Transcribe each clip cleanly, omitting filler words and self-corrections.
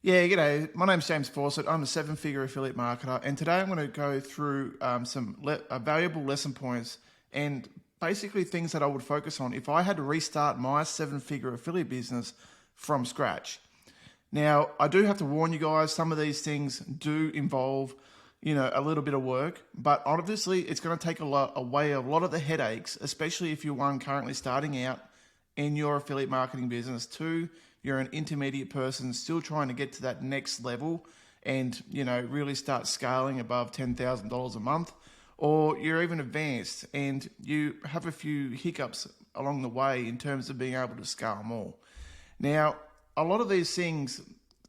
Yeah, g'day. My name's James Fawcett. I'm a seven-figure affiliate marketer, and today I'm going to go through some valuable lesson points and basically things that I would focus on if I had to restart my seven-figure affiliate business from scratch. Now, I do have to warn you guys, some of these things do involve, a little bit of work, but obviously it's going to take away a lot of the headaches, especially if you're one currently starting out in your affiliate marketing business. Two, you're an intermediate person still trying to get to that next level and, really start scaling above $10,000 a month. Or you're even advanced and you have a few hiccups along the way in terms of being able to scale more. Now, a lot of these things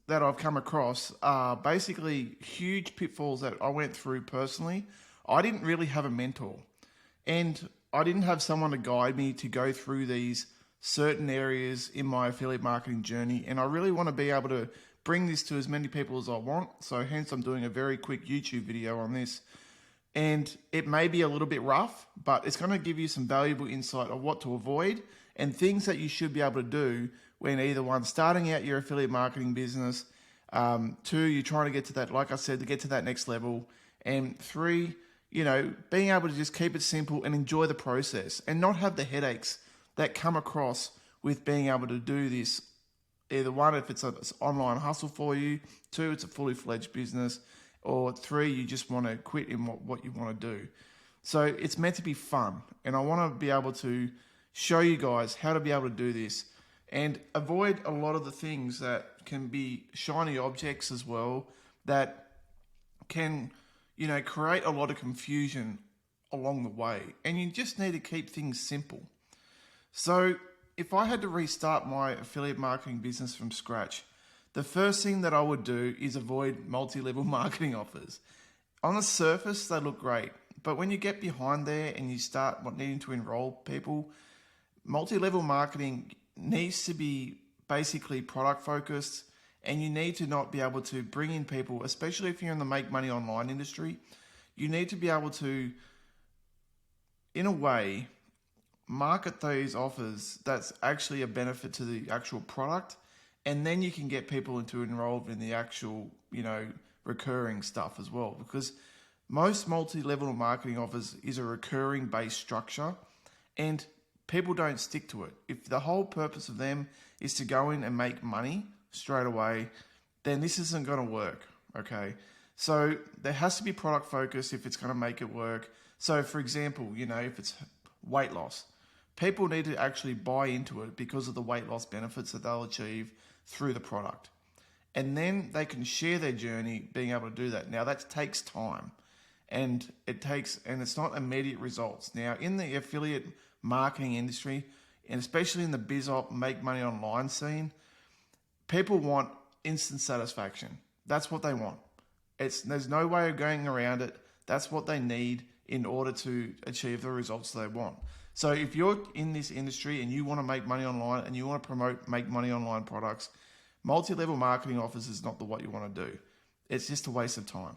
that I've come across are basically huge pitfalls that I went through personally. I didn't really have a mentor, and I didn't have someone to guide me to go through these certain areas in my affiliate marketing journey. And I really want to be able to bring this to as many people as I want. So hence I'm doing a very quick YouTube video on this. And it may be a little bit rough, but it's going to give you some valuable insight of what to avoid and things that you should be able to do when either one, starting out your affiliate marketing business, two, you're trying to get to that, like I said, to get to that next level, and three, being able to just keep it simple and enjoy the process and not have the headaches that come across with being able to do this. Either one, if it's an online hustle for you, two, it's a fully fledged business, or three, you just want to quit in what you want to do. So it's meant to be fun, and I want to be able to show you guys how to be able to do this and avoid a lot of the things that can be shiny objects as well that can, create a lot of confusion along the way. And you just need to keep things simple. So if I had to restart my affiliate marketing business from scratch, the first thing that I would do is avoid multi-level marketing offers. On the surface, they look great, but when you get behind there and you start needing to enroll people, multi-level marketing needs to be basically product focused, and you need to not be able to bring in people, especially if you're in the make money online industry. You need to be able to, in a way, market those offers that's actually a benefit to the actual product, and then you can get people into enrolled in the actual, recurring stuff as well, because most multi-level marketing offers is a recurring based structure, and people don't stick to it. If the whole purpose of them is to go in and make money straight away, then this isn't going to work, okay? So there has to be product focus if it's going to make it work. So for example, if it's weight loss, people need to actually buy into it because of the weight loss benefits that they'll achieve through the product. And then they can share their journey being able to do that. Now that takes time, and it's not immediate results. Now in the affiliate marketing industry, and especially in the BizOp make money online scene, people want instant satisfaction. That's what they want. There's no way of going around it. That's what they need in order to achieve the results they want. So if you're in this industry and you want to make money online and you want to promote make money online products, multi-level marketing offers is not what you want to do. It's just a waste of time.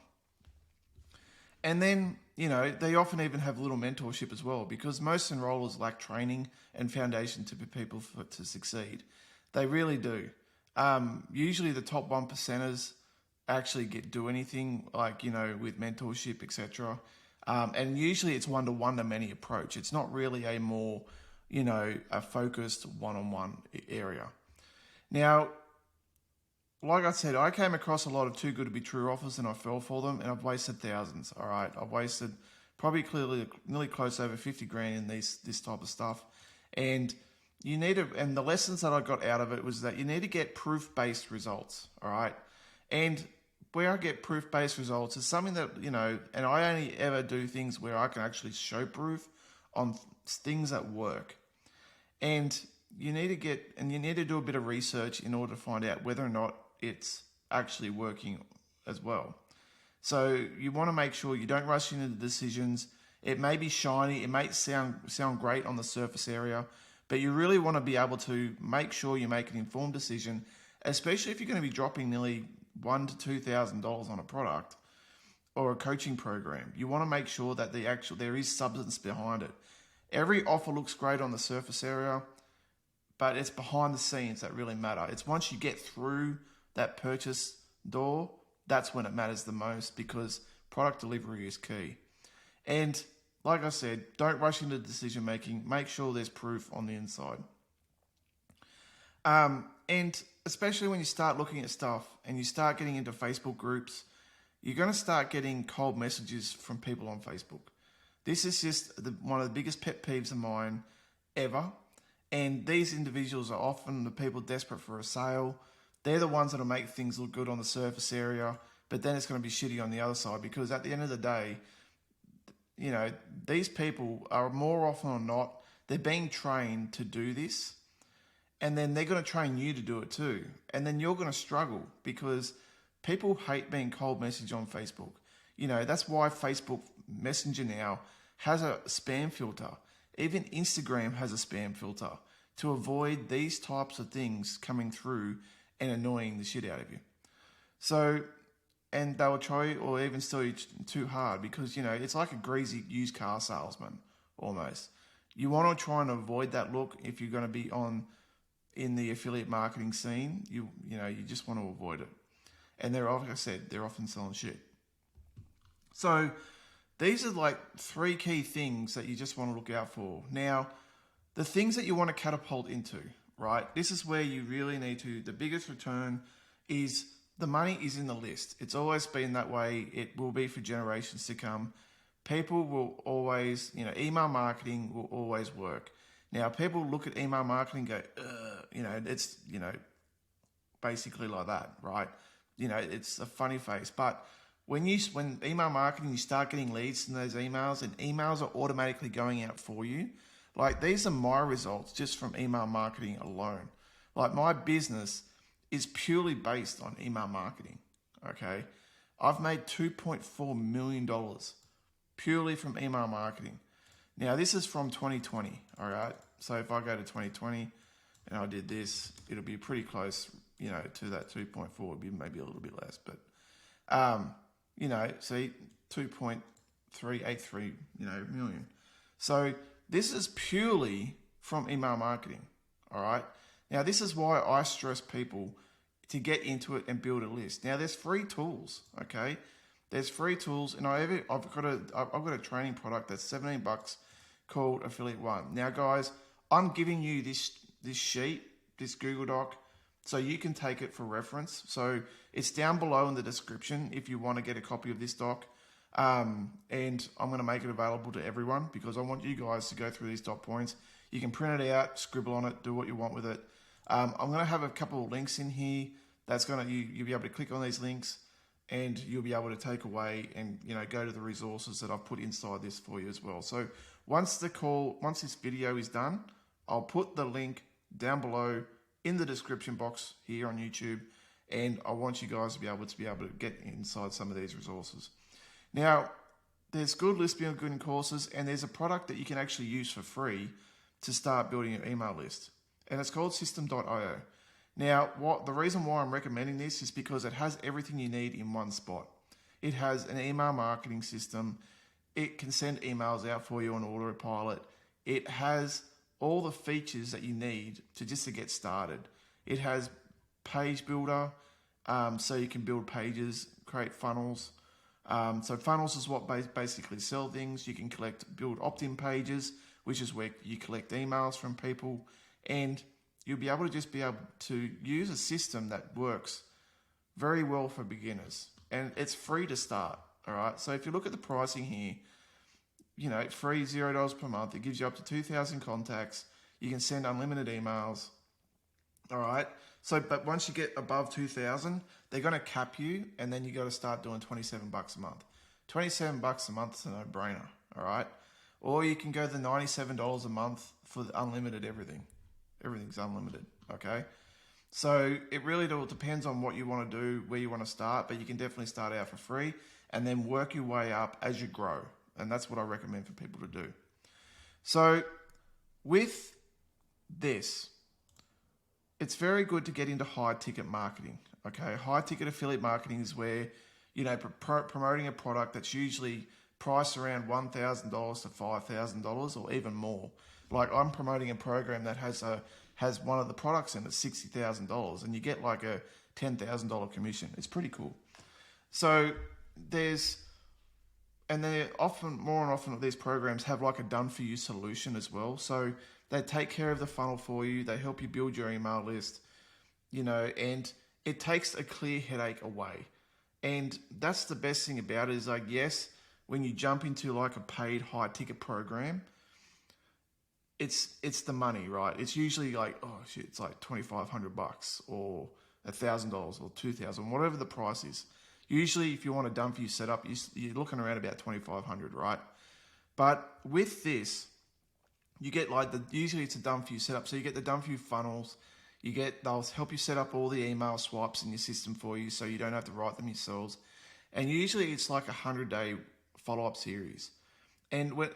And then, they often even have little mentorship as well, because most enrollers lack training and foundation to be people to succeed. They really do. Usually the top 1%ers actually do anything like, with mentorship, etc. And usually it's one-to-one to many approach. It's not really a more, a focused one-on-one area. Now, like I said, I came across a lot of too good to be true offers and I fell for them, and I've wasted thousands. All right. I've wasted probably nearly close over 50 grand in this type of stuff. And and the lessons that I got out of it was that you need to get proof-based results. All right. And where I get proof-based results is something that, and I only ever do things where I can actually show proof on things that work. And you need to do a bit of research in order to find out whether or not it's actually working as well. So you want to make sure you don't rush into the decisions. It may be shiny, it may sound great on the surface area, but you really want to be able to make sure you make an informed decision, especially if you're going to be dropping nearly $1,000 to $2,000 on a product or a coaching program. You want to make sure that there is substance behind it. Every offer looks great on the surface area, but it's behind the scenes that really matter. It's once you get through that purchase door, that's when it matters the most, because product delivery is key. And like I said, don't rush into decision making. Make sure there's proof on the inside. And especially when you start looking at stuff and you start getting into Facebook groups, you're going to start getting cold messages from people on Facebook. This is just one of the biggest pet peeves of mine ever. And these individuals are often the people desperate for a sale. They're the ones that'll make things look good on the surface area, but then it's going to be shitty on the other side, because at the end of the day, you know, these people are more often than not, they're being trained to do this, and then they're going to train you to do it too. And then you're going to struggle, because people hate being cold messaged on Facebook. You know, that's why Facebook Messenger now has a spam filter. Even Instagram has a spam filter to avoid these types of things coming through and annoying the shit out of you. So, and they will try or even sell you too hard, because, you know, it's like a greasy used car salesman almost. You want to try and avoid that look if you're going to be in the affiliate marketing scene. You just want to avoid it. And they're, like I said, they're often selling shit. So these are like 3 key things that you just want to look out for. Now, the things that you want to catapult into, right? This is where you really need to, the biggest return is the money is in the list. It's always been that way. It will be for generations to come. People will always, email marketing will always work. Now, people look at email marketing and go, it's, basically like that, right? It's a funny face. But when email marketing, you start getting leads in those emails, and emails are automatically going out for you. Like, these are my results just from email marketing alone. Like, my business is purely based on email marketing, okay? I've made $2.4 million purely from email marketing. Now, this is from 2020, all right? So if I go to 2020 and I did this, it'll be pretty close, to that 2.4, it'd be maybe a little bit less, but, see, 2.383, million. So this is purely from email marketing, all right? Now, this is why I stress people to get into it and build a list. Now, there's free tools, okay? There's free tools, and I've got a training product that's $17 called Affiliate One. Now, guys, I'm giving you this sheet, this Google Doc, so you can take it for reference. So it's down below in the description if you want to get a copy of this doc. And I'm going to make it available to everyone, because I want you guys to go through these dot points. You can print it out, scribble on it, do what you want with it. I'm going to have a couple of links in here that's going to, you'll be able to click on these links, and you'll be able to take away and, go to the resources that I've put inside this for you as well. So once this video is done, I'll put the link down below in the description box here on YouTube, and I want you guys to be able to get inside some of these resources. Now, there's good list building courses, and there's a product that you can actually use for free to start building your email list, and it's called System.io. Now, the reason why I'm recommending this is because it has everything you need in one spot. It has an email marketing system. It can send emails out for you on autopilot. It has all the features that you need to get started. It has page builder, so you can build pages, create funnels. So funnels is what basically sell things. You can build opt-in pages, which is where you collect emails from people, and you'll be able to use a system that works very well for beginners, and it's free to start. All right. So if you look at the pricing here, free $0 per month. It gives you up to 2,000 contacts. You can send unlimited emails. All right. So, but once you get above 2,000, they're going to cap you, and then you got to start doing $27 a month. $27 a month is a no-brainer. All right. Or you can go the $97 a month for the unlimited everything. Everything's unlimited. Okay. So it really depends on what you want to do, where you want to start, but you can definitely start out for free and then work your way up as you grow. And that's what I recommend for people to do. So with this, it's very good to get into high ticket marketing. Okay. High ticket affiliate marketing is where, promoting a product that's usually priced around $1,000 to $5,000 or even more. Like, I'm promoting a program that has one of the products in it, $60,000, and you get like a $10,000 commission. It's pretty cool. So and they're often, more and often, these programs have like a done for you solution as well. So they take care of the funnel for you. They help you build your email list, and it takes a clear headache away. And that's the best thing about it is like, yes, when you jump into like a paid high ticket program, it's the money, right? It's usually like, oh shit, it's like $2,500 or $1,000 or $2,000, whatever the price is. Usually, if you want a done for you setup, you're looking around about $2,500, right? But with this, you get like usually it's a done for you setup. So you get the done for you funnels. They'll help you set up all the email swipes in your system for you, so you don't have to write them yourselves. And usually it's like a 100-day follow-up series. And when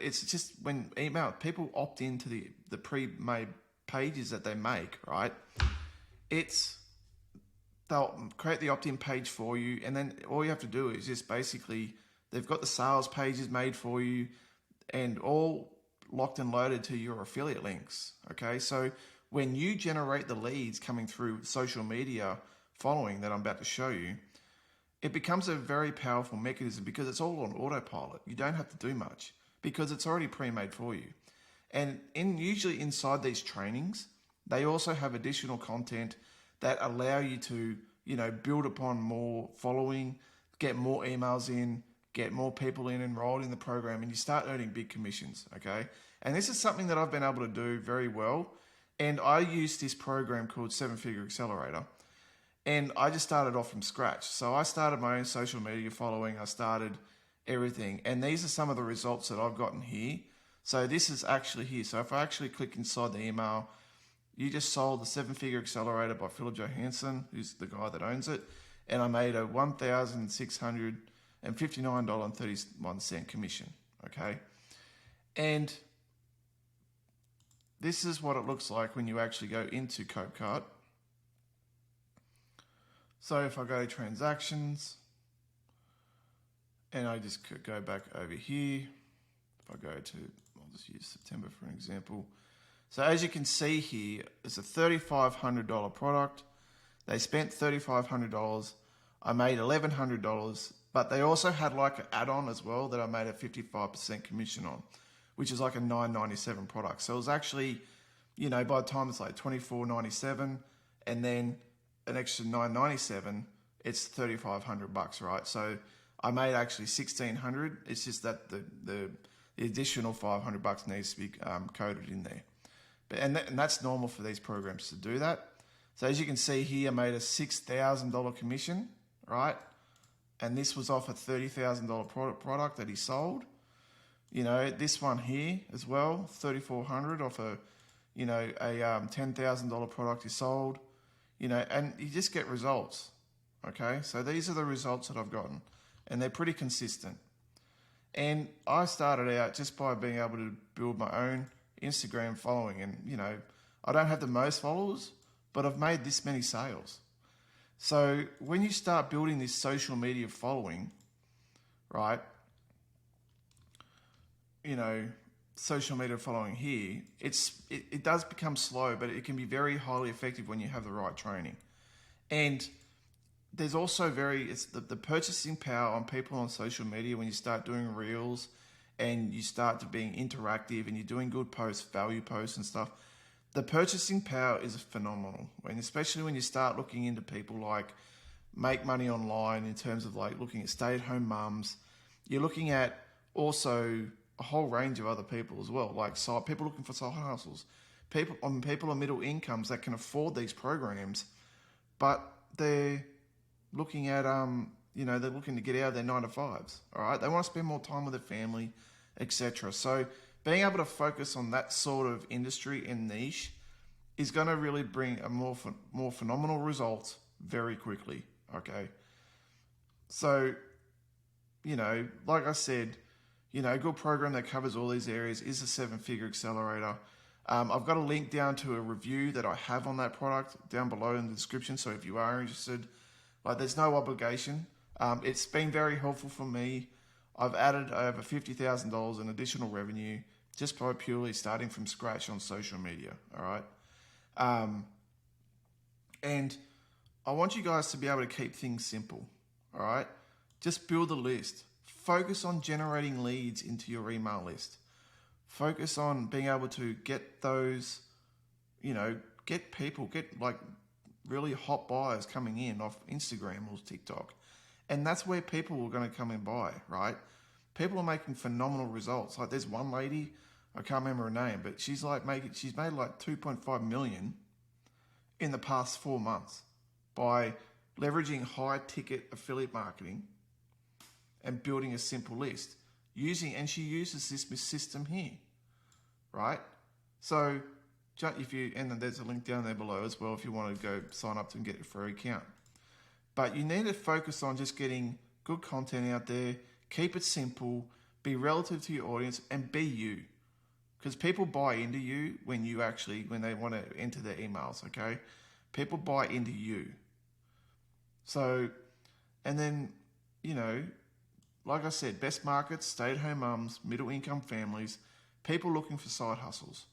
email people opt into the pre-made pages that they make, right? They'll create the opt-in page for you, and then all you have to do is just basically, they've got the sales pages made for you and all locked and loaded to your affiliate links. Okay, so when you generate the leads coming through social media following that I'm about to show you, it becomes a very powerful mechanism because it's all on autopilot. You don't have to do much because it's already pre-made for you. And usually inside these trainings, they also have additional content that allow you to, build upon more following, get more emails in, get more people enrolled in the program, and you start earning big commissions, okay? And this is something that I've been able to do very well. And I use this program called 7-Figure Accelerator. And I just started off from scratch. So I started my own social media following. I started everything. And these are some of the results that I've gotten here. So this is actually here. So if I actually click inside the email, you just sold the 7-Figure Accelerator by Philip Johansson, who's the guy that owns it. And I made a $1,659.31 commission, okay? And this is what it looks like when you actually go into Copecart. So if I go to transactions, and I just go back over here, if I go to, I'll just use September for an example. So as you can see here, it's a $3,500 product. They spent $3,500. I made $1,100, but they also had like an add-on as well that I made a 55% commission on, which is like a $9.97 product. So it was actually, by the time it's like $24.97 and then an extra $9.97, it's $3,500, right? So I made actually $1,600. It's just that the additional $500 needs to be coded in there. And that's normal for these programs to do that. So as you can see here, I made a $6,000 commission, right? And this was off a $30,000 product that he sold. This one here as well, $3,400 off a $10,000 product he sold. And you just get results. Okay, so these are the results that I've gotten, and they're pretty consistent. And I started out just by being able to build my own Instagram following, and I don't have the most followers, but I've made this many sales. So when you start building this social media following, right, social media following here, it does become slow, but it can be very highly effective when you have the right training. And there's also it's the purchasing power on people on social media when you start doing reels and you start to being interactive and you're doing good posts, value posts and stuff. The purchasing power is phenomenal, and especially when you start looking into people like make money online in terms of like looking at stay-at-home mums. You're looking at also a whole range of other people as well, like people looking for side hustles, people on middle incomes that can afford these programs, but they're looking at they're looking to get out of their 9-to-5s. All right, they want to spend more time with their family, etc. So being able to focus on that sort of industry and niche is going to really bring a more phenomenal results very quickly. Okay, so like I said, a good program that covers all these areas is the 7-Figure Accelerator. I've got a link down to a review that I have on that product down below in the description. So if you are interested, there's no obligation. It's been very helpful for me. I've added over $50,000 in additional revenue just by purely starting from scratch on social media. All right. And I want you guys to be able to keep things simple. All right. Just build a list. Focus on generating leads into your email list. Focus on being able to get those, get people, get like really hot buyers coming in off Instagram or TikTok. And that's where people are going to come and buy, right? People are making phenomenal results. Like there's one lady, I can't remember her name, but she's made like 2.5 million in the past 4 months by leveraging high ticket affiliate marketing and building a simple list and she uses this system here, right? So and then there's a link down there below as well if you want to go sign up to get a free account. But you need to focus on just getting good content out there, keep it simple, be relative to your audience, and be you. Because people buy into you when they want to enter their emails, okay? People buy into you. So, and then, like I said, best markets, stay-at-home mums, middle-income families, people looking for side hustles.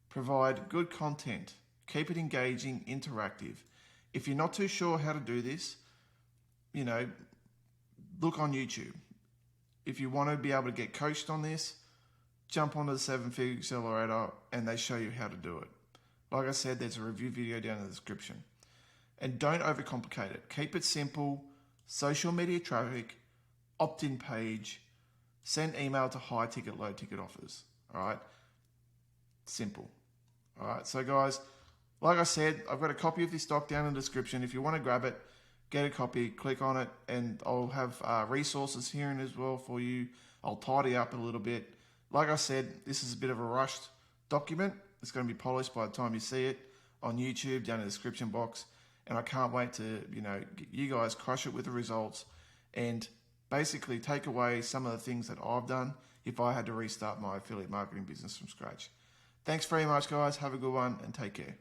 Provide good content. Keep it engaging, interactive. If you're not too sure how to do this, look on YouTube. If you want to be able to get coached on this, jump onto the 7-Figure Accelerator and they show you how to do it. Like I said, there's a review video down in the description. And don't overcomplicate it. Keep it simple. Social media traffic, opt-in page, send email to high ticket, low ticket offers. All right. Simple. All right. So guys, like I said, I've got a copy of this doc down in the description. If you want to grab it, get a copy, click on it, and I'll have resources here and as well for you. I'll tidy up a little bit. Like I said, this is a bit of a rushed document. It's going to be polished by the time you see it on YouTube down in the description box. And I can't wait to, get you guys crush it with the results and basically take away some of the things that I've done if I had to restart my affiliate marketing business from scratch. Thanks very much, guys. Have a good one and take care.